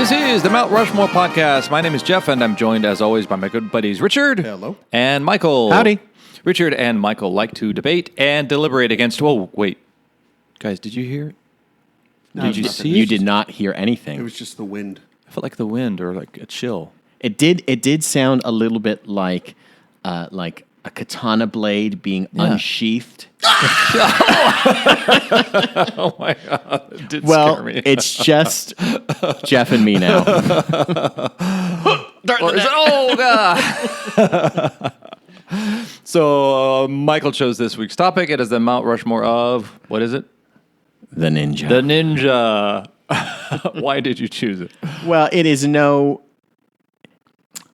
This is the Mount Rushmore podcast. My name is Jeff, and I'm joined, as always, by my good buddies Richard. Hello. And Michael. Howdy. Richard and Michael like to debate and deliberate against... Oh, wait. Guys, did you hear it? No, Did you nothing. see You it? did not hear anything. It was just the wind. I felt like the wind or like a chill. It did sound a little bit like a katana blade being unsheathed. Oh, my God. It did scare me. It's just Jeff and me now. Oh, God. So, Michael chose this week's topic. It is the Mount Rushmore of... What is it? The ninja. The ninja. Why did you choose it? Well, it is no...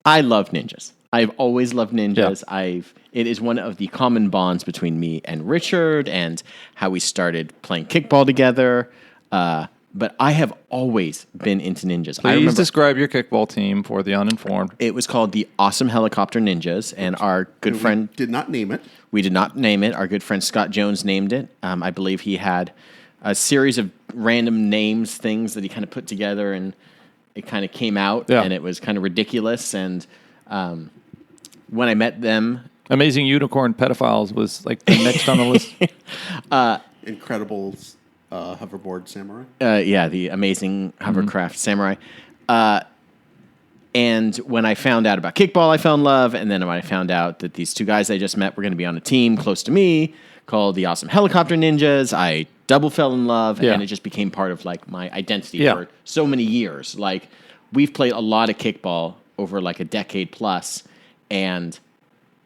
I love ninjas. I've always loved ninjas. Yeah. It is one of the common bonds between me and Richard and how we started playing kickball together. But I have always been into ninjas. Please describe your kickball team for the uninformed. It was called the Awesome Helicopter Ninjas, and our good friend... Did not name it. We did not name it. Our good friend Scott Jones named it. I believe he had a series of random names, things that he kind of put together, and it kind of came out, and it was kind of ridiculous. And when I met them... Amazing Unicorn Pedophiles was like the next on the list. Incredible hoverboard samurai. The Amazing Hovercraft Samurai. And when I found out about kickball, I fell in love. And then when I found out that these two guys I just met were going to be on a team close to me called the Awesome Helicopter Ninjas, I double fell in love. And it just became part of like my identity for so many years. Like we've played a lot of kickball over like a decade plus. And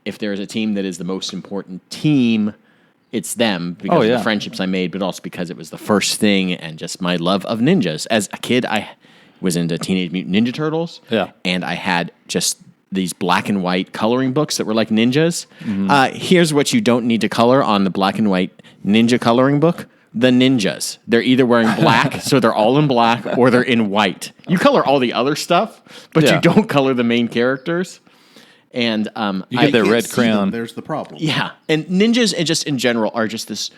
if there is a team that is the most important team, it's them because of the friendships I made, but also because it was the first thing and just my love of ninjas. As a kid, I was into Teenage Mutant Ninja Turtles, and I had just these black and white coloring books that were like ninjas. Mm-hmm. Here's what you don't need to color on the black and white ninja coloring book. The ninjas. They're either wearing black, so they're all in black, or they're in white. You color all the other stuff, but you don't color the main characters. And you get their red crayon. There's the problem. Yeah, and ninjas, and just in general, are just this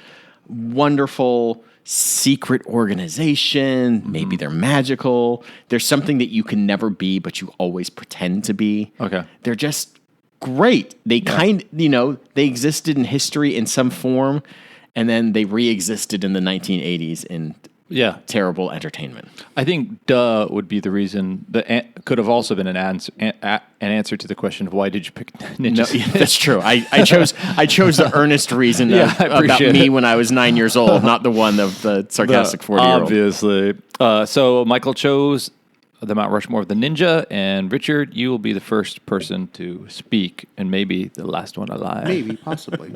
wonderful secret organization. Mm-hmm. Maybe they're magical. There's something that you can never be, but you always pretend to be. Okay, they're just great. They they existed in history in some form, and then they re-existed in the 1980s in terrible entertainment. I think "duh" would be the reason. That could have also been an answer to the question of why did you pick ninjas? No, that's true. I chose the earnest reason about me when I was 9 years old, not the one of the sarcastic 40-year-old. Obviously. So Michael chose the Mount Rushmore of the Ninja, and Richard, you will be the first person to speak, and maybe the last one alive. Maybe, possibly.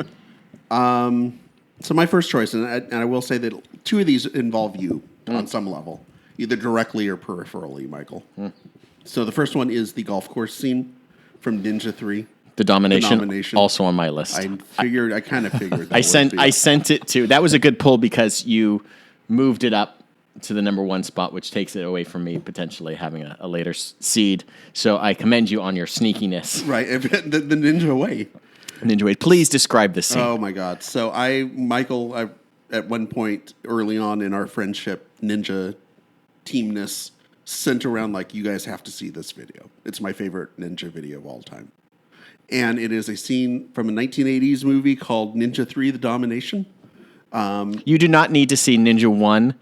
So my first choice, and I will say that two of these involve you on some level, either directly or peripherally, Michael. So the first one is the golf course scene from Ninja 3. The Domination, also on my list. I kind of figured that I sent it to... That was a good pull because you moved it up to the number one spot, which takes it away from me potentially having a later seed. So I commend you on your sneakiness. Right, the Ninja way. Ninja way. Please describe this scene. Oh, my God. So Michael, at one point early on in our friendship, Ninja teamness, sent around like, you guys have to see this video. It's my favorite Ninja video of all time. And it is a scene from a 1980s movie called Ninja 3, The Domination. You do not need to see Ninja 1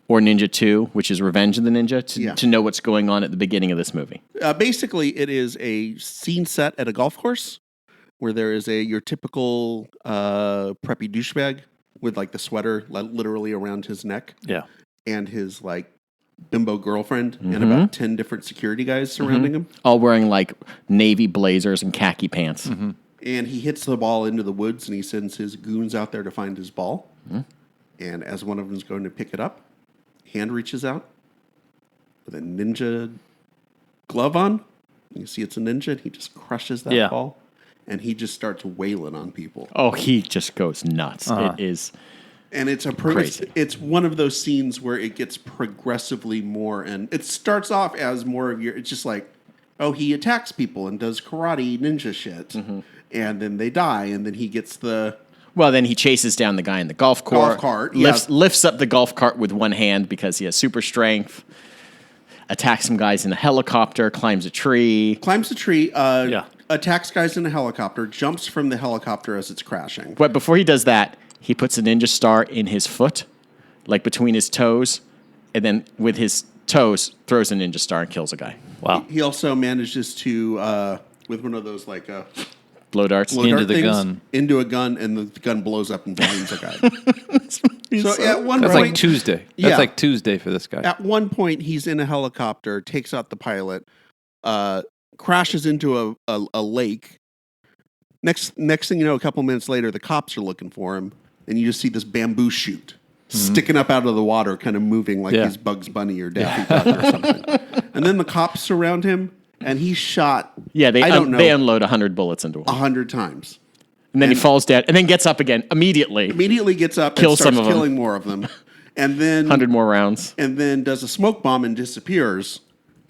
or Ninja 2, which is Revenge of the Ninja, to know what's going on at the beginning of this movie. Basically, it is a scene set at a golf course where there is your typical preppy douchebag with like the sweater literally around his neck. Yeah. And his like bimbo girlfriend and about 10 different security guys surrounding him. All wearing like navy blazers and khaki pants. Mm-hmm. And he hits the ball into the woods and he sends his goons out there to find his ball. Mm-hmm. And as one of them is going to pick it up, hand reaches out with a ninja glove on. You see it's a ninja and he just crushes that ball. And he just starts wailing on people. Oh, he just goes nuts. It is... And it's crazy. It's one of those scenes where it gets progressively more, and it starts off as more of it's just like, oh, he attacks people and does karate ninja shit, and then they die, and then he gets the... Well, then he chases down the guy in the golf cart, lifts up the golf cart with one hand because he has super strength. attacks some guys in a helicopter, climbs a tree. Climbs a tree, Yeah. attacks guys in a helicopter, jumps from the helicopter as it's crashing. But before he does that, he puts a ninja star in his foot, like between his toes, and then with his toes throws a ninja star and kills a guy. Wow. He also manages to, with one of those Blow darts. blow Into dart the things, gun. into a gun, and the gun blows up and blinds a guy. So at one That's point, like Tuesday. Yeah. That's like Tuesday for this guy. at one point, he's in a helicopter, takes out the pilot, crashes into a lake. Next thing you know, a couple minutes later, the cops are looking for him, and you just see this bamboo shoot sticking up out of the water, kind of moving like he's Bugs Bunny or Daffy Duck or something. And then the cops surround him, and he's shot. Yeah, I don't know, they unload 100 bullets into him. 100 times. And then he falls dead, and then gets up again immediately. Immediately gets up Kills and starts some of them. killing more of them, and then 100 more rounds. does a smoke bomb and disappears.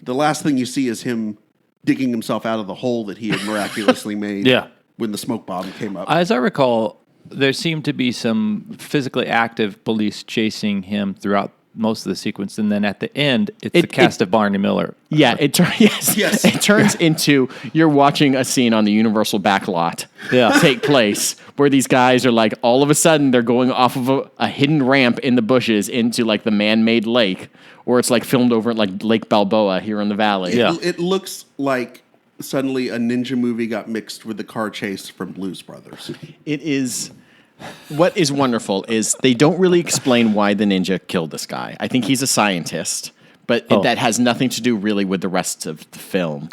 The last thing you see is him digging himself out of the hole that he had miraculously made. Yeah. When the smoke bomb came up. As I recall, there seemed to be some physically active police chasing him throughout most of the sequence, and then at the end, it's the cast of Barney Miller. Yeah, yes. It turns into you're watching a scene on the Universal backlot take place where these guys are like, all of a sudden they're going off of a hidden ramp in the bushes into like the man-made lake, or it's like filmed over at like Lake Balboa here in the valley. Yeah. It looks like suddenly a ninja movie got mixed with the car chase from Blues Brothers. It is. What is wonderful is they don't really explain why the ninja killed this guy. I think he's a scientist, but that has nothing to do really with the rest of the film.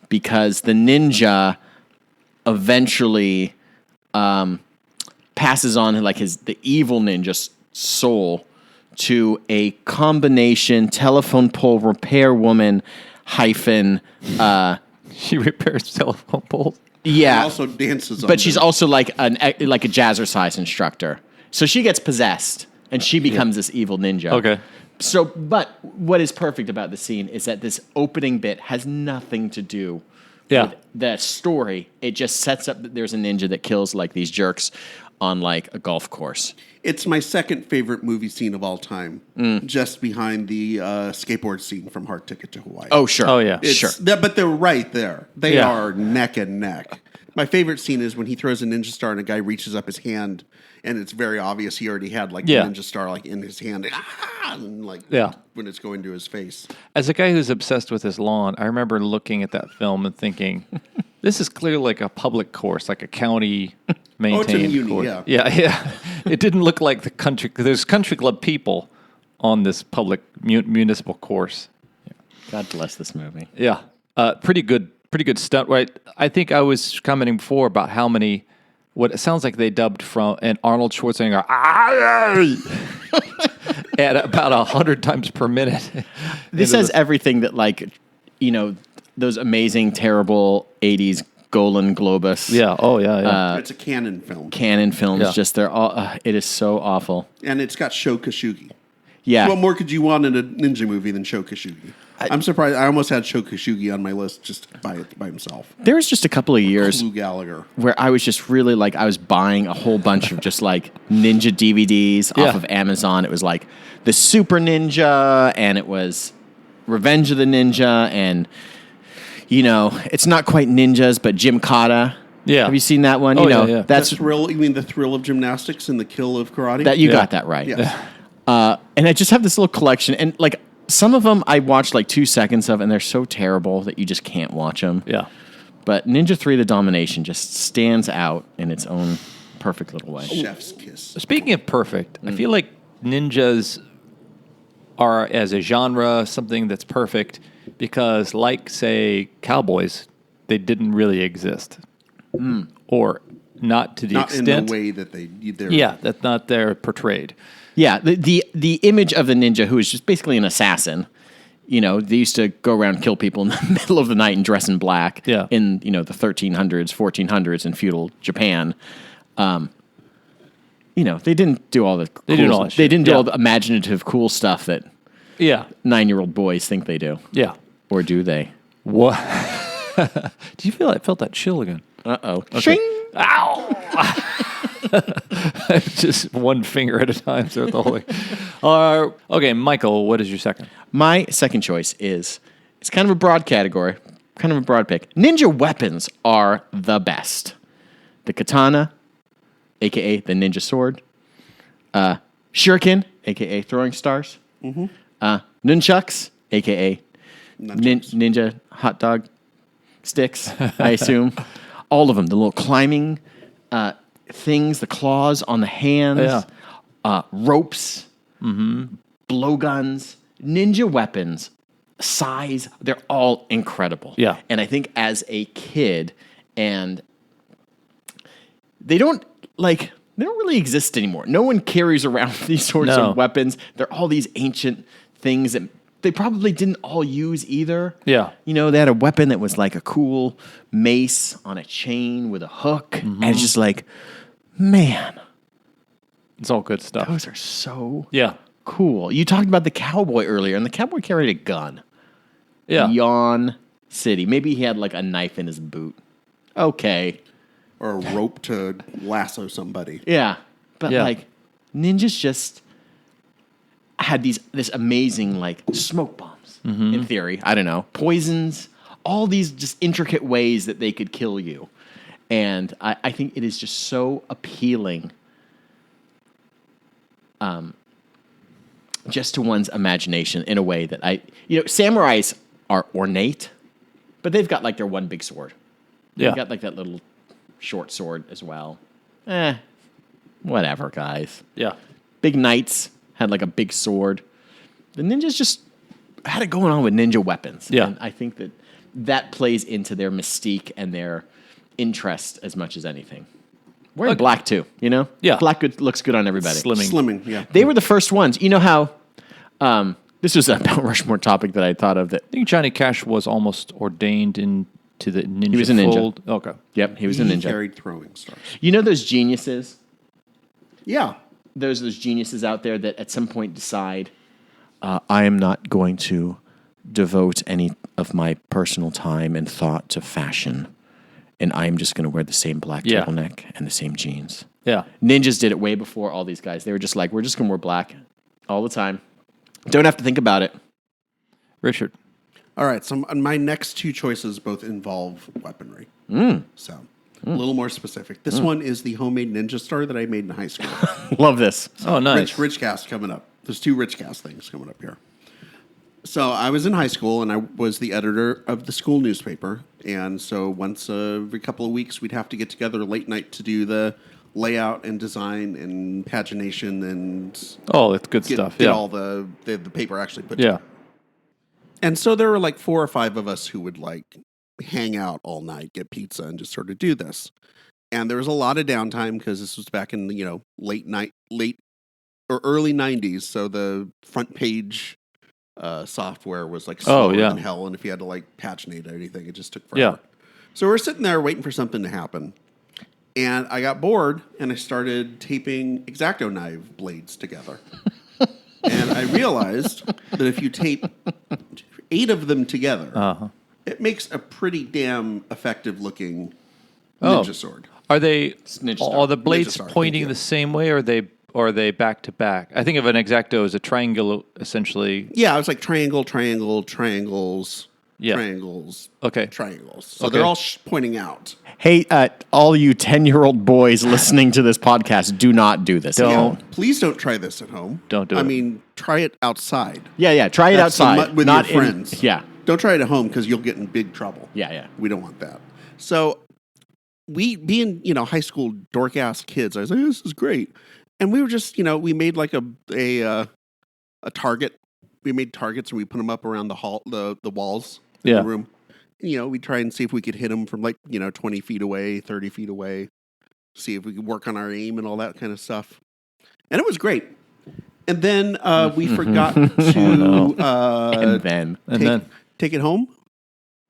Because the ninja eventually passes on like the evil ninja soul to a combination telephone pole repair woman hyphen. She repairs telephone poles. Yeah, He also dances on but she's them. also like a jazzercise instructor. So she gets possessed and she becomes this evil ninja. Okay. So, but what is perfect about the scene is that this opening bit has nothing to do with the story. It just sets up that there's a ninja that kills like these jerks on like a golf course. It's my second favorite movie scene of all time, just behind the skateboard scene from Hard Ticket to Hawaii. Oh, sure. Oh, yeah. Sure. But they're right there. They Yeah. are neck and neck. My favorite scene is when he throws a ninja star and a guy reaches up his hand, and it's very obvious he already had like the ninja star like in his hand, and like when it's going to his face. As a guy who's obsessed with his lawn, I remember looking at that film and thinking, this is clearly like a public course, like a county maintained uni, course. yeah. Yeah. It didn't look like the country. There's country club people on this public municipal course. God bless this movie. Yeah. Pretty good stunt. Right. I think I was commenting before about how many, what it sounds like they dubbed from, and Arnold Schwarzenegger, at about 100 times per minute. This has everything that like, those amazing, terrible 80s Golan Globus. Yeah. Oh, yeah. It's a canon film, Canon films, Yeah. just they're all. It is so awful. and it's got Sho Kosugi. Yeah, What more could you want in a ninja movie than Sho Kosugi? I'm surprised. I almost had Sho Kosugi on my list just by himself. there was just a couple of years Lou Gallagher. where I was just really like I was buying a whole bunch of just like ninja DVDs off of Amazon. It was like the Super Ninja, and it was Revenge of the Ninja, and it's not quite ninjas, but Gymkata. Yeah. Have you seen that one? Oh, yeah. That's The thrill. You mean the thrill of gymnastics and the kill of karate? that you got that right. Yes. And I just have this little collection, and like some of them I watched like 2 seconds of, and they're so terrible that you just can't watch them. Yeah. But Ninja 3: The Domination just stands out in its own perfect little way. Chef's kiss. Speaking of perfect, I feel like ninjas are, as a genre, something that's perfect because, like, say, cowboys, they didn't really exist. Or not to the Not extent. in the way that they're. Yeah, that's not they're portrayed. Yeah, the image of the ninja who is just basically an assassin. They used to go around and kill people in the middle of the night and dress in black. Yeah. In the 1300s, 1400s in feudal Japan. They didn't do all the They didn't do all that they shit. didn't do Yeah. all the imaginative cool stuff that Yeah. 9-year-old boys think they do. Yeah. Or do they? What? Do you feel I felt that chill again? Uh-oh. Shing! Ow! Just one finger at a time throughout the whole thing. Okay, Michael, what is your second? My second choice is, it's kind of a broad category, kind of a broad pick. Ninja weapons are the best. The katana, a.k.a. the ninja sword. Shuriken, a.k.a. throwing stars. Nunchucks, a.k.a. Ninja hot dog sticks, I assume. All of them. The little climbing things, the claws on the hands, ropes, blowguns, ninja weapons, sais. They're all incredible. Yeah. And I think as a kid, and they don't really exist anymore. No one carries around these sorts of weapons. They're all these ancient things that they probably didn't all use either. Yeah. You know, they had a weapon that was like a cool mace on a chain with a hook. And it's just like, man, It's all good stuff. those are so Yeah. cool. You talked about the cowboy earlier, and the cowboy carried a gun. Yeah. Yawn City. Maybe he had like a knife in his boot. Okay. Or a rope to lasso somebody. Yeah. But Yeah. like, ninjas just had this amazing like smoke bombs in theory. I don't know. Poisons, all these just intricate ways that they could kill you. And I think it is just so appealing just to one's imagination in a way that samurais are ornate, but they've got like their one big sword. Yeah. They've got like that little short sword as well. Whatever, guys. Yeah. Big knights had like a big sword. The ninjas just had it going on with ninja weapons. Yeah. And I think that plays into their mystique and their interest as much as anything. Wearing black too, you know? Yeah. Black looks good on everybody. Slimming, yeah. They were the first ones. You know how this was a Mount Rushmore topic that I thought of that. I think Johnny Cash was almost ordained into the ninja He was a ninja. fold. Okay. Yep, he was a He ninja. carried throwing stars. You know those geniuses? Yeah. Those geniuses out there that at some point decide, I am not going to devote any of my personal time and thought to fashion, and I am just going to wear the same black turtleneck and the same jeans. Yeah. Ninjas did it way before all these guys. They were just like, we're just going to wear black all the time. Don't have to think about it. Richard. All right, so my next two choices both involve weaponry. So, a little more specific. This one is the homemade ninja star that I made in high school. Love this. Oh, nice. Rich cast coming up. There's two rich cast things coming up here. So I was in high school, and I was the editor of the school newspaper. And so once every couple of weeks, we'd have to get together late night to do the layout and design and pagination and Oh, it's good stuff. get Yeah. all the paper actually put Yeah. together. And so there were like 4 or 5 of us who would like hang out all night, get pizza, and just sort of do this. And there was a lot of downtime because this was back in the late or early 90s. So the front page software was like slower than hell, and if you had to like paginate anything, it just took forever. Yeah. So we're sitting there waiting for something to happen, and I got bored, and I started taping X-Acto knife blades together. And I realized that if you tape 8 of them together, it makes a pretty damn effective looking ninja sword. Are they Ninja star. are the blades Ninja star, pointing yeah. the same way, or are they back to back? I think of an X-Acto as a triangle, essentially. Yeah, it was like triangle, triangles, Yeah. triangles, Okay. triangles. So Okay. they're all pointing out. Hey, all you 10-year-old boys listening to this podcast, do not do this. Don't. Yeah, please don't try this at home. Don't do I it. mean, try it outside. Yeah. Try it That's the outside. with not your in- friends. Yeah. Don't try it at home because you'll get in big trouble. Yeah. We don't want that. So we, being, high school dork ass kids, I was like, this is great. And we were just, we made like a target. We made targets and we put them up around the walls in Yeah. the room. We try and see if we could hit them from 20 feet away, 30 feet away, see if we could work on our aim and all that kind of stuff. And it was great. And then we forgot to And then. take it home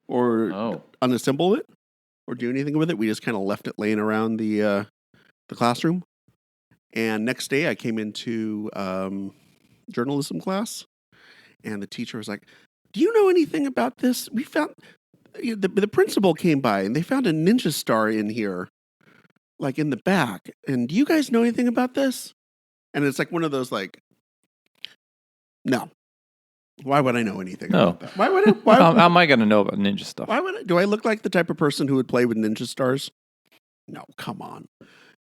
or Oh. unassemble it or do anything with it. We just kind of left it laying around the classroom. And next day I came into journalism class, and the teacher was like, do you know anything about this? We found... The principal came by and they found a ninja star in here. like in the back. And do you guys know anything about this? And it's like one of those like, no. Why would I know anything about that? Why would I? How am I going to know about ninja stuff? Why would I? Do I look like the type of person who would play with ninja stars? No, come on.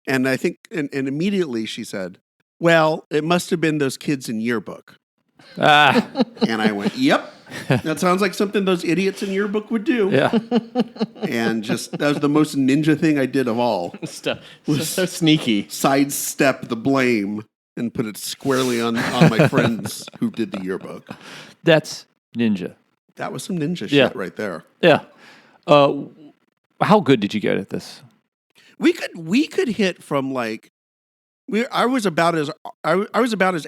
And I think, and immediately she said, well, it must have been those kids in yearbook. And I went, yep. That sounds like something those idiots in yearbook would do. Yeah. And just, that was the most ninja thing I did of all. So sneaky. Sidestep the blame and put it squarely on my friends who did the yearbook. That's ninja. That was some ninja shit right there. Yeah. How good did you get at this? We could hit from like I was about as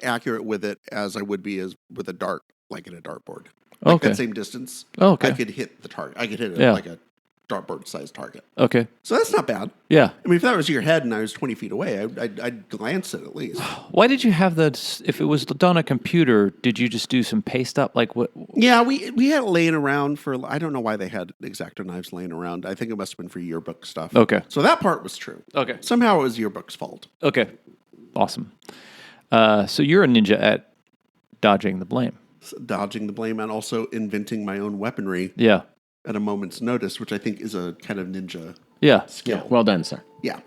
accurate with it as I would be as with a dart, like in a dartboard. Like that same distance. Oh, okay. I could hit the target. I could hit it like a dartboard sized target. Okay. So that's not bad. Yeah. I mean, if that was your head and I was 20 feet away, I'd glance it at least. Why did you have that? If it was done on a computer, did you just do some paste up? Like what? Yeah, we had it laying around for, I don't know why they had X-Acto knives laying around. I think it must have been for yearbook stuff. Okay. So that part was true. Okay. Somehow it was yearbook's fault. Okay. Awesome. So you're a ninja at dodging the blame. Dodging the blame and also inventing my own weaponry. Yeah. At a moment's notice, which I think is a kind of ninja skill. Yeah. Well done, sir. Yeah.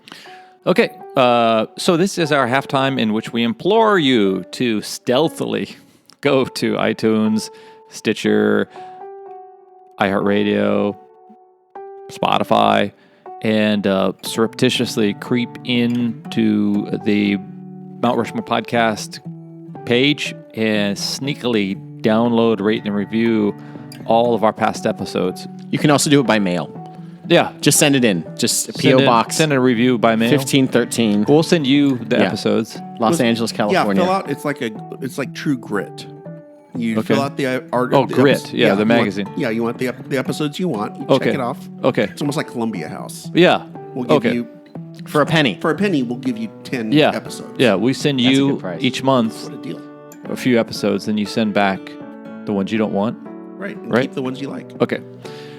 Okay. So this is our halftime in which we implore you to stealthily go to iTunes, Stitcher, iHeartRadio, Spotify, and surreptitiously creep into the Mount Rushmore podcast page and sneakily download, rate, and review all of our past episodes. You can also do it by mail. Yeah. Just send it in. Just P.O. Box. Send a review by mail. 1513. We'll send you the episodes. Los Angeles, California. Yeah, fill out. It's like True Grit. You fill out the art. Oh, Grit. The magazine. You want the episodes you want. You check it off. Okay. It's almost like Columbia House. Yeah. We'll give you for a penny. For a penny, we'll give you 10 episodes. Yeah, we send you each month. What a deal. A few episodes, then you send back the ones you don't want. Right. And keep the ones you like. Okay.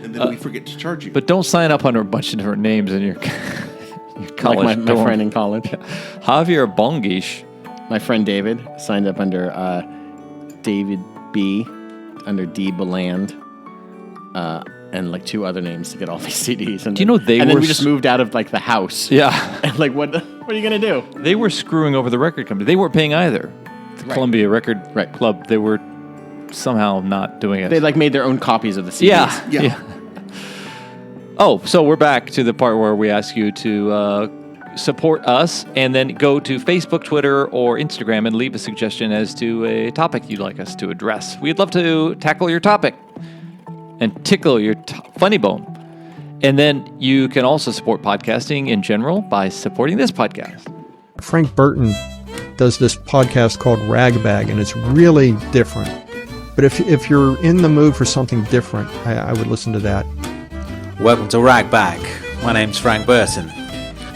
And then we forget to charge you. But don't sign up under a bunch of different names in your college. Like my friend in college. Javier Bongish. My friend David signed up under David B, under D. Beland, and like 2 other names to get all these CDs. And do you know then we just moved out of like the house. Yeah. And like, what are you going to do? They were screwing over the record company. They weren't paying either. The Columbia Record Club, they were somehow not doing it. They like made their own copies of the CDs. Yeah. Oh, so we're back to the part where we ask you to support us and then go to Facebook, Twitter, or Instagram and leave a suggestion as to a topic you'd like us to address. We'd love to tackle your topic and tickle your funny bone. And then you can also support podcasting in general by supporting this podcast. Frank Burton does this podcast called Ragbag, and it's really different. But if you're in the mood for something different, I would listen to that. Welcome to Ragbag. My name's Frank Burton.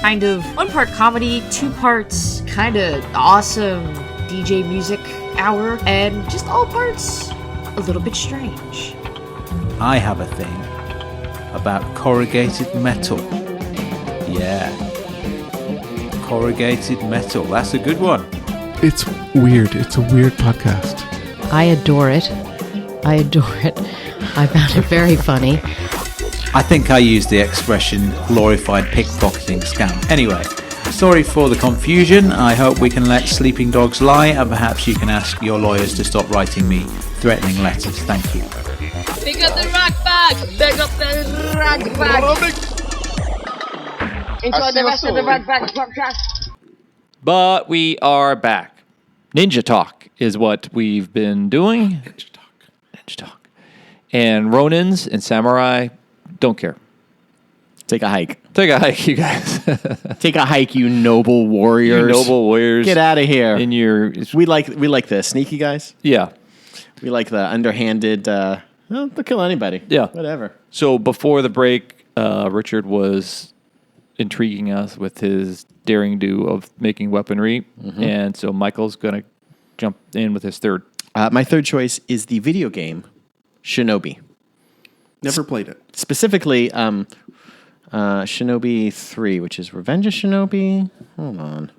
Kind of 1 part comedy, 2 parts kind of awesome DJ music hour, and just all parts a little bit strange. I have a thing about corrugated metal. Yeah. Corrugated metal. That's a good one. It's weird. It's a weird podcast. I adore it. I found it very funny. I think I used the expression glorified pickpocketing scam. Anyway, sorry for the confusion. I hope we can let sleeping dogs lie, and perhaps you can ask your lawyers to stop writing me threatening letters. Thank you. Pick up the rock bag! Pick up the rock bag! Enjoy the rest of the rock bag podcast. But we are back. Ninja Talk is what we've been doing. Ninja Talk. And Ronins and Samurai don't care. Take a hike. Take a hike, you guys. Take a hike, you noble warriors. Get out of here. We like the sneaky guys. Yeah. We like the underhanded, they'll kill anybody. Yeah. Whatever. So before the break, Richard was intriguing us with his daring do of making weaponry. Mm-hmm. And so Michael's going to jump in with his third. My third choice is the video game Shinobi. Never played it. Specifically, Shinobi 3, which is Revenge of Shinobi. Hold on.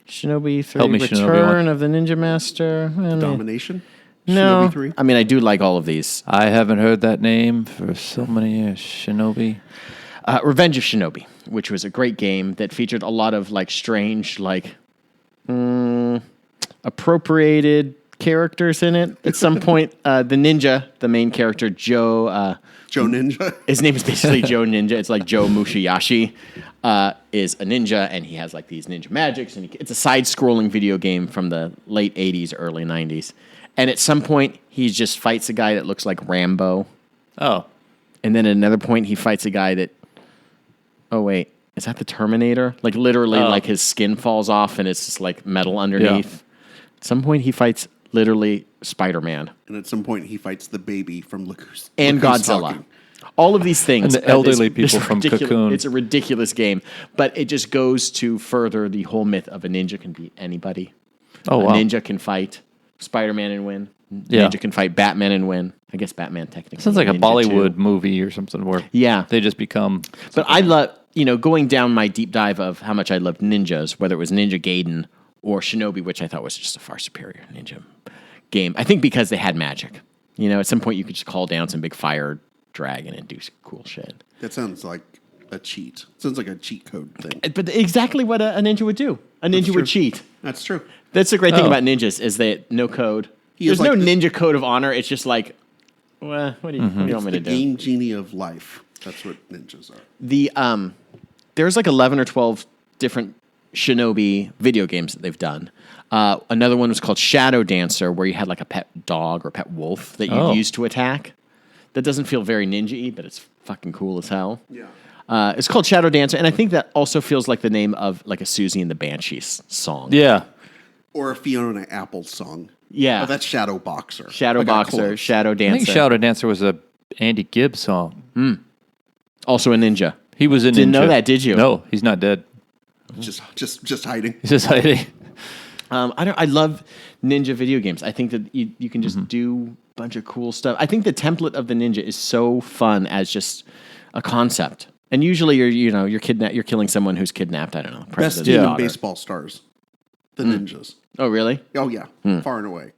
Shinobi 3, Help me, Return Shinobi of the Ninja Master. Domination? No. Shinobi 3? I mean, I do like all of these. I haven't heard that name for so many years. Shinobi. Revenge of Shinobi, which was a great game that featured a lot of like strange, like appropriated characters in it. At some point, the ninja, the main character, Joe Ninja. His name is basically Joe Ninja. It's like Joe Mushiyashi is a ninja, and he has like these ninja magics. And it's a side-scrolling video game from the late 80s, early 90s. And at some point, he just fights a guy that looks like Rambo. Oh. And then at another point, he fights a guy that... Oh, wait. Is that the Terminator? Like, literally, like, his skin falls off, and it's just, like, metal underneath. Yeah. At some point, he fights, literally, Spider-Man. And at some point, he fights the baby from Look Who's and Look Who's Godzilla. Talking. All of these things. And the elderly people from Cocoon. It's a ridiculous game. But it just goes to further the whole myth of a ninja can beat anybody. Oh, wow. A ninja can fight Spider-Man and win. Yeah. Ninja can fight Batman and win. I guess Batman technically. Sounds like a Ninja Bollywood too. movie or something where they just become... But I love, going down my deep dive of how much I loved ninjas, whether it was Ninja Gaiden or Shinobi, which I thought was just a far superior ninja game. I think because they had magic. At some point you could just call down some big fire dragon and do some cool shit. That sounds like a cheat. Sounds like a cheat code thing. But exactly what a ninja would do. A ninja would cheat. That's true. That's the great thing about ninjas is that no code. There's no ninja code of honor. It's just like, well, what do you want me to do? The game genie of life. That's what ninjas are. There's like 11 or 12 different Shinobi video games that they've done. Another one was called Shadow Dancer, where you had like a pet dog or pet wolf that you used to attack. That doesn't feel very ninja-y, but it's fucking cool as hell. Yeah. It's called Shadow Dancer, and I think that also feels like the name of like a Susie and the Banshees song. Yeah. Or a Fiona Apple song. Yeah. Oh, that's Shadow Boxer. Shadow Boxer, Shadow Dancer. I think Shadow Dancer was a Andy Gibb song. Also a ninja. He was a ninja. Didn't know that, did you? No, he's not dead. Just hiding. He's just hiding. I love ninja video games. I think that you can just do a bunch of cool stuff. I think the template of the ninja is so fun as just a concept. And usually you're killing someone who's kidnapped. I don't know. Best team in baseball stars. The ninjas. Oh, really? Oh, yeah. Far and away.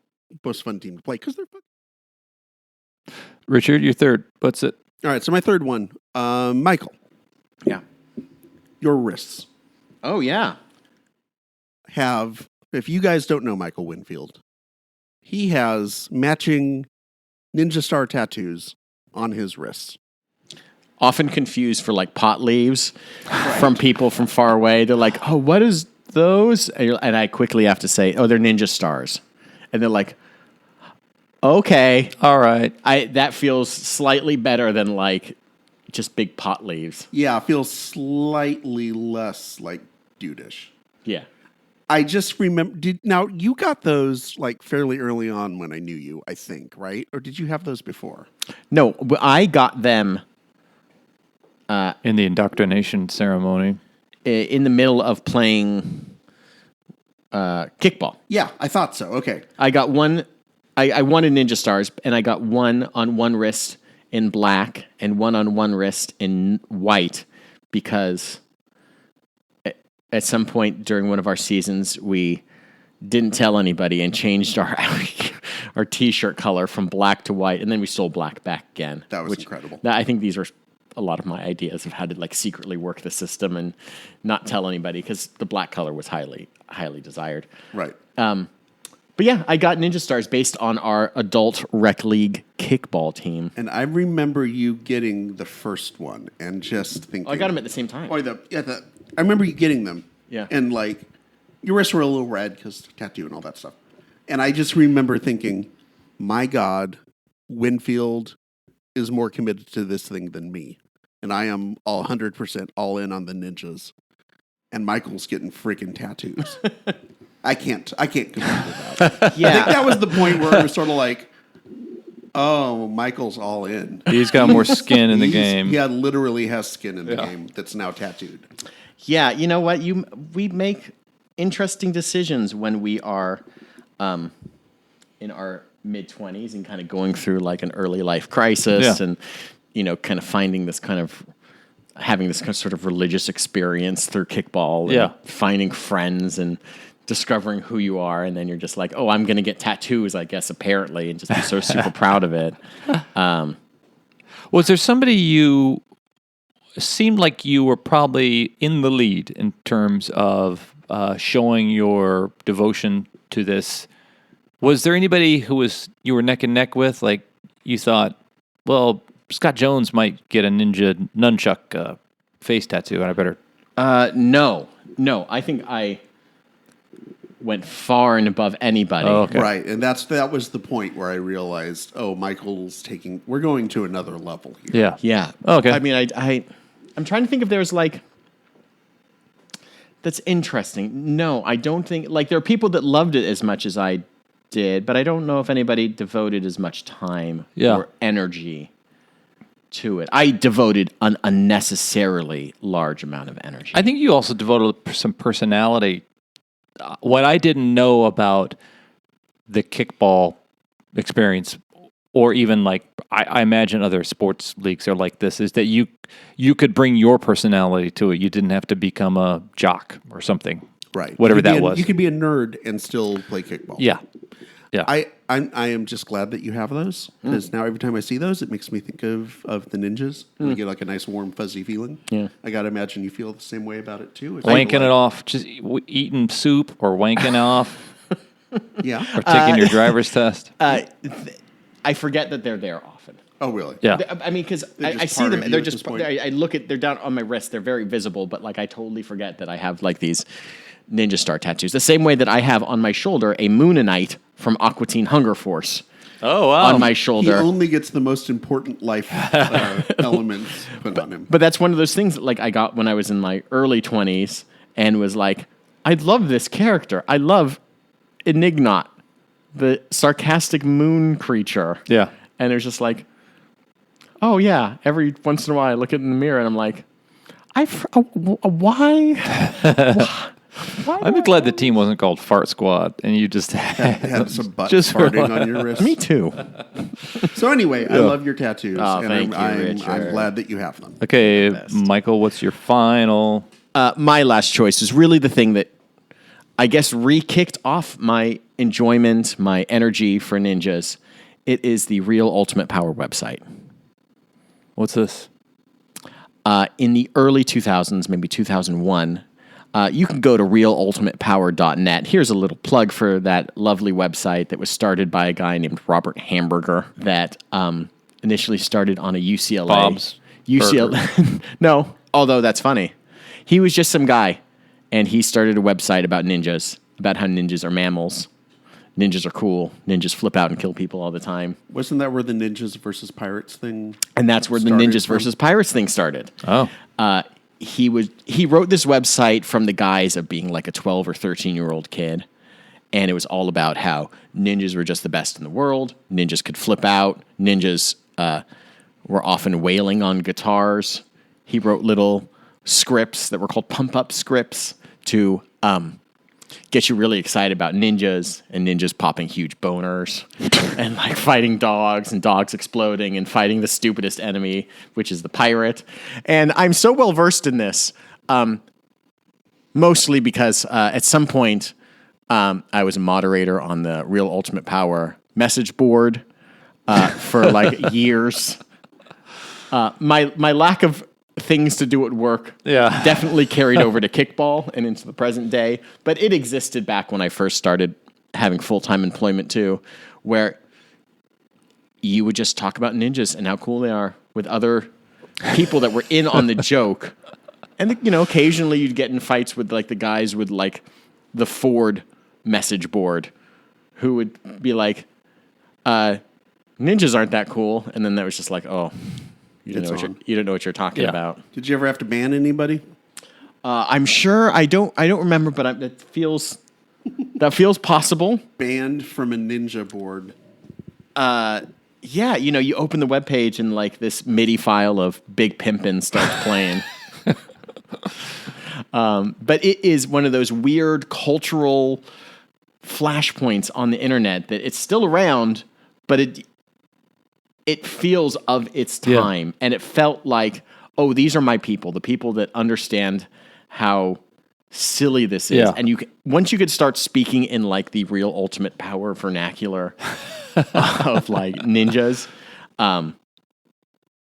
Most fun team to play because they're fun. Richard, your third. What's it? All right. So my third one, Michael. Yeah. Your wrists Oh, yeah. if you guys don't know Michael Winfield, he has matching Ninja Star tattoos on his wrists. Often confused for like pot leaves from people from far away. They're like, oh, what is those? And I quickly have to say, oh, they're ninja stars. And they're like, okay. All right. That feels slightly better than like just big pot leaves. Yeah, it feels slightly less like dudeish. Yeah. I just remember. Now, you got those like fairly early on when I knew you, I think, right? Or did you have those before? No, I got them in the indoctrination ceremony. In the middle of playing kickball. Yeah, I thought so. Okay. I got one. I wanted Ninja Stars, and I got one on one wrist in black and one on one wrist in white because at some point during one of our seasons, we didn't tell anybody and changed our T-shirt color from black to white, and then we stole black back again. That was incredible. I think these were a lot of my ideas of how to like secretly work the system and not tell anybody because the black color was highly desired. Right. But yeah, I got Ninja Stars based on our adult rec league kickball team. And I remember you getting the first one and just thinking... Oh, I got them at the same time. I remember you getting them. Yeah. And like, your wrists were a little red because tattoo and all that stuff. And I just remember thinking, my God, Winfield is more committed to this thing than me. And I am 100% all in on the ninjas. And Michael's getting freaking tattoos. I can't compete with that. Yeah. I think that was the point where it was sort of like, oh, Michael's all in. He's got more skin in the game. Yeah, literally has skin in the game that's now tattooed. Yeah, you know what? We make interesting decisions when we are in our mid-20s and kind of going through like an early life crisis and, kind of finding this kind of having this kind of sort of religious experience through kickball, and finding friends and discovering who you are, and then you're just like, oh, I'm going to get tattoos, I guess, apparently, and just be so super proud of it. Was there somebody you seemed like you were probably in the lead in terms of showing your devotion to this? Was there anybody who you were neck and neck with? Like you thought, well, Scott Jones might get a ninja nunchuck face tattoo, and I better. No. I think I went far and above anybody. Oh, okay. Right, and that was the point where I realized, we're going to another level here. Yeah. Oh, okay. I mean, I'm trying to think if there's like, that's interesting. No, I don't think, like, there are people that loved it as much as I did, but I don't know if anybody devoted as much time or energy to it. I devoted an unnecessarily large amount of energy. I think you also devoted some personality. What I didn't know about the kickball experience, or even like I imagine other sports leagues are like this, is that you could bring your personality to it. You didn't have to become a jock or something. Right. Whatever that was. You could be a nerd and still play kickball. Yeah. I am just glad that you have those, because now every time I see those, it makes me think of the ninjas. I get like a nice warm fuzzy feeling. Yeah. I got to imagine you feel the same way about it too. Wanking it off, just eating soup or wanking off. Yeah. Or taking your driver's test. I forget that they're there often. Oh, really? Yeah. I mean, because I see part them. of you They're at just. this point? I look at. They're down on my wrist. They're very visible, but like I totally forget that I have like these ninja star tattoos. The same way that I have on my shoulder a Moonanite from Aqua Teen Hunger Force. Oh, wow. On my He shoulder. only gets the most important life elements put on him. But that's one of those things that, like, I got when I was in my early 20s and was like, I love this character. I love Enignot, the sarcastic moon creature. Yeah. And it's just like, oh, yeah. Every once in a while I look in the mirror and I'm like, why? I'm glad the team wasn't called Fart Squad, and you just had some butt just farting on your wrist. Me too. So anyway, I love your tattoos, Oh, and thank you, I'm Richard. glad that you have them. Okay, Michael, what's your final? My last choice is really the thing that I guess re-kicked off my enjoyment, my energy for ninjas. It is the Real Ultimate Power website. What's this? In the early 2000s, maybe 2001, you can go to realultimatepower.net. Here's a little plug for that lovely website that was started by a guy named Robert Hamburger that initially started on a UCLA. Bob's UCLA. No, although that's funny. He was just some guy, and he started a website about ninjas, about how ninjas are mammals. Ninjas are cool. Ninjas flip out and kill people all the time. Wasn't that where the ninjas versus pirates thing? And that's where the started ninjas from? versus pirates thing started. Oh. He wrote this website from the guise of being like a 12 or 13-year-old kid. And it was all about how ninjas were just the best in the world. Ninjas could flip out. Ninjas were often wailing on guitars. He wrote little scripts that were called pump-up scripts to get you really excited about ninjas and ninjas popping huge boners and like fighting dogs and dogs exploding and fighting the stupidest enemy, which is the pirate. And I'm so well versed in this, mostly because at some point I was a moderator on the Real Ultimate Power message board for like years. My lack of things to do at work definitely carried over to kickball and into the present day, but it existed back when I first started having full-time employment too, where you would just talk about ninjas and how cool they are with other people that were in on the joke. And you know, occasionally you'd get in fights with like the guys with like the Ford message board who would be like, ninjas aren't that cool, and then that was just like, oh, you don't know what you're talking about. Did you ever have to ban anybody? I'm sure I don't remember, but that feels possible. Banned from a ninja board. Yeah, you know, you open the webpage and like this MIDI file of Big Pimpin' starts playing. But it is one of those weird cultural flashpoints on the internet that it's still around, but it feels of its time. And it felt like, oh, these are my people, the people that understand how silly this is. Yeah. And once you could start speaking in like the real ultimate power vernacular of like ninjas,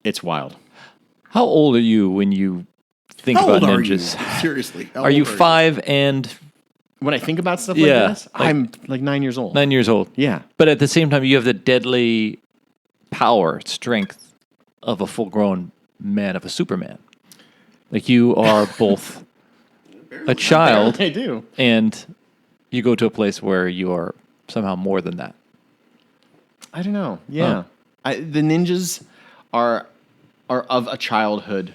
it's wild. How old are you when you think How about old ninjas? are you? Seriously. How Are you old 5 and When I think about stuff like this, I'm like 9 years old. 9 years old? Yeah. But at the same time, you have the deadly power, strength of a full-grown man, of a Superman. Like you are both a child, I do. and you go to a place where you are somehow more than that. I don't know. Yeah. The ninjas are of a childhood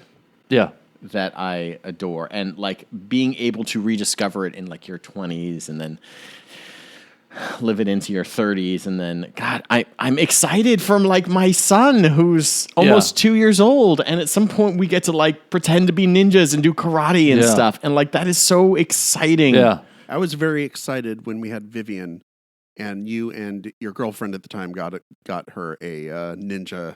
Yeah. that I adore, and like being able to rediscover it in like your 20s and then live it into your 30s, and then God, I'm excited from like my son who's almost 2 years old, and at some point we get to like pretend to be ninjas and do karate and stuff, and like that is so exciting. Yeah. I was very excited when we had Vivian, and you and your girlfriend at the time got her a ninja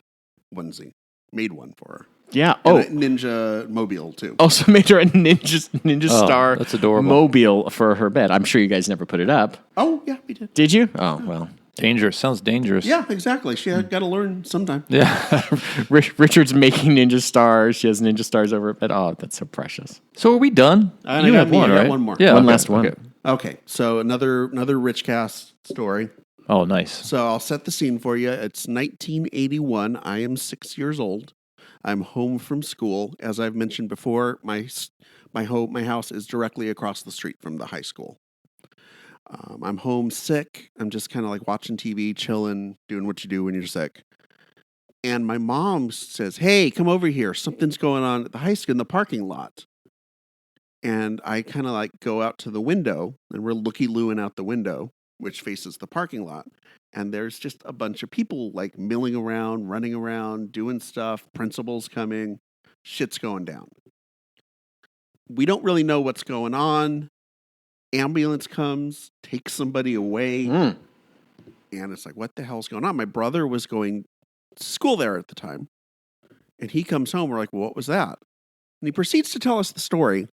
onesie, made one for her. Yeah. And a ninja mobile too. Also made her a ninja star that's adorable. mobile for her bed. I'm sure you guys never put it up. Oh yeah, we did. Did you? Oh well. Dangerous. Sounds dangerous. Yeah, exactly. She had got to learn sometime. Yeah. Richard's making ninja stars. She has ninja stars over her bed. Oh, that's so precious. So are we done? I You got have me. one, I got right? one more. Yeah. One okay, last one. okay. Okay, so another rich cast story. Oh, nice. So I'll set the scene for you. It's 1981. I am 6 years old. I'm home from school. As I've mentioned before, my house is directly across the street from the high school. I'm home sick. I'm just kind of like watching TV, chilling, doing what you do when you're sick. And my mom says, "Hey, come over here. Something's going on at the high school in the parking lot." And I kind of like go out to the window, and we're looky-looing out the window, which faces the parking lot. And there's just a bunch of people like milling around, running around, doing stuff. Principal's coming. Shit's going down. We don't really know what's going on. Ambulance comes, takes somebody away. And it's like, what the hell's going on? My brother was going to school there at the time. And he comes home. We're like, well, what was that? And he proceeds to tell us the story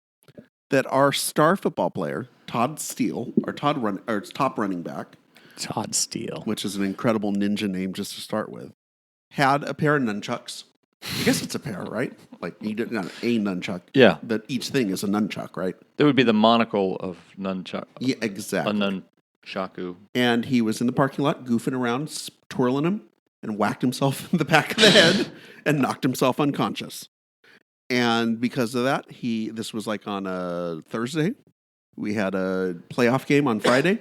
that our star football player, Todd Steele, our top running back, Todd Steele, which is an incredible ninja name just to start with, had a pair of nunchucks. I guess it's a pair, right? Like not a nunchuck. Yeah. That each thing is a nunchuck, right? That would be the monocle of nunchuck. Yeah, exactly. A nunchaku. And he was in the parking lot goofing around, twirling them, and whacked himself in the back of the head and knocked himself unconscious. And because of that, this was like on a Thursday. We had a playoff game on Friday.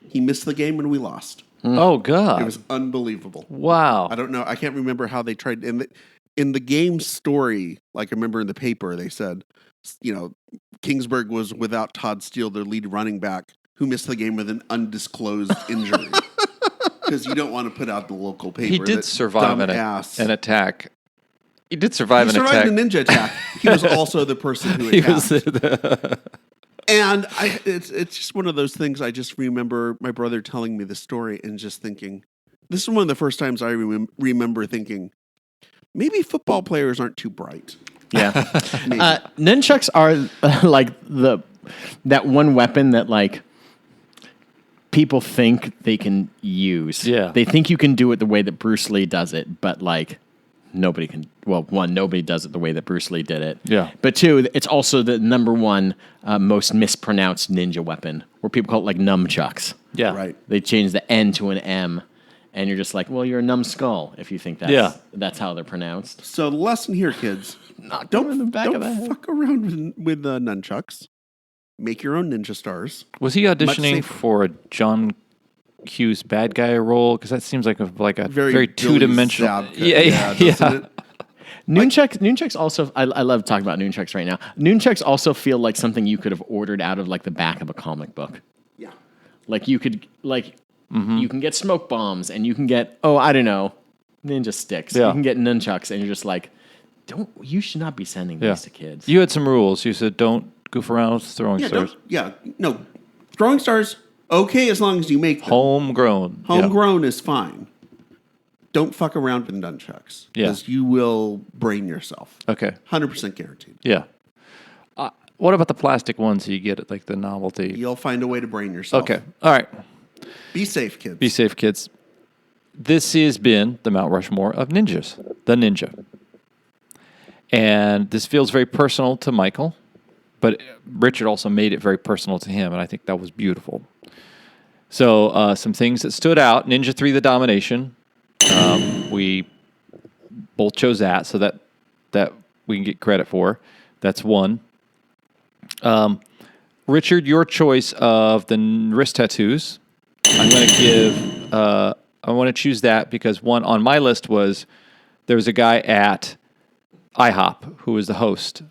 He missed the game and we lost. Oh, God. It was unbelievable. Wow. I don't know. I can't remember how they tried. In the game story, like I remember in the paper, they said, Kingsburg was without Todd Steele, their lead running back, who missed the game with an undisclosed injury. Because you don't want to put out the local paper. He did survive an attack. He did survive He an attack. survived a ninja attack. He was also the person who attacked. And it's just one of those things. I just remember my brother telling me the story and just thinking, this is one of the first times I remember thinking, maybe football players aren't too bright. Yeah. Nunchucks are like that one weapon that like people think they can use. Yeah. They think you can do it the way that Bruce Lee does it, but like nobody can. Well, one, nobody does it the way that Bruce Lee did it. Yeah. But two, it's also the number one most mispronounced ninja weapon, where people call it like nunchucks. Yeah. Right. They change the N to an M, and you're just like, well, you're a numbskull if you think that's how they're pronounced. So the lesson here, kids, Don't in the back of the head. fuck around with nunchucks. Make your own ninja stars. Was he auditioning for a John Hughes bad guy role? Because that seems like a very two-dimensional. Yeah. Nunchucks also, I love talking about nunchucks right now. Nunchucks also feel like something you could have ordered out of like the back of a comic book. Yeah. Like you could, you can get smoke bombs and you can get, I don't know, ninja sticks. Yeah. You can get nunchucks and you're just like, you should not be sending these to kids. You had some rules. You said don't goof around with throwing stars. No. Throwing stars, okay, as long as you make them. Homegrown. Homegrown is fine. don't fuck around with nunchucks. Yeah. Because you will brain yourself. Okay. 100% guaranteed. Yeah. What about the plastic ones you get at like the novelty? You'll find a way to brain yourself. Okay. All right. Be safe, kids. Be safe, kids. This has been the Mount Rushmore of ninjas, the ninja. And this feels very personal to Michael, but Richard also made it very personal to him, and I think that was beautiful. So some things that stood out. Ninja 3, the Domination. We both chose that, so that we can get credit for. That's one. Richard, your choice of the wrist tattoos. I'm going to give... I want to choose that because one on my list was there was a guy at IHOP who was the host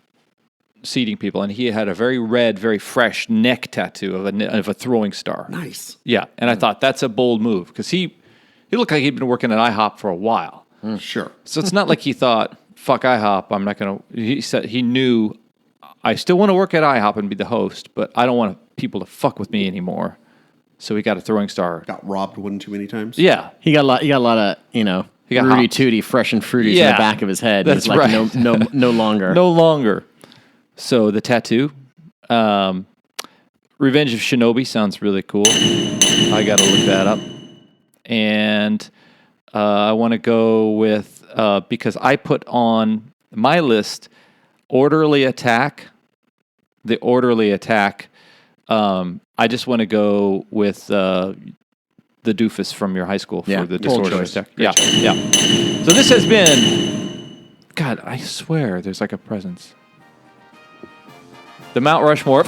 seating people, and he had a very red, very fresh neck tattoo of a throwing star. Nice. Yeah, and I thought that's a bold move because he looked like he'd been working at IHOP for a while. Sure. So it's not like he thought, fuck IHOP, I'm not going to... He said he knew, I still want to work at IHOP and be the host, but I don't want people to fuck with me anymore. So he got a throwing star. Got robbed one too many times. Yeah. He got a lot of, He got Rudy hopped. Tooty, fresh and fruity in the back of his head. That's He's like, right. no longer. No longer. So the tattoo. Revenge of Shinobi sounds really cool. I got to look that up. And I want to go with, because I put on my list, Orderly Attack. The Orderly Attack. I just want to go with the doofus from your high school for the disorderly attack. Yeah. So this has been, God, I swear there's like a presence. The Mount Rushmore.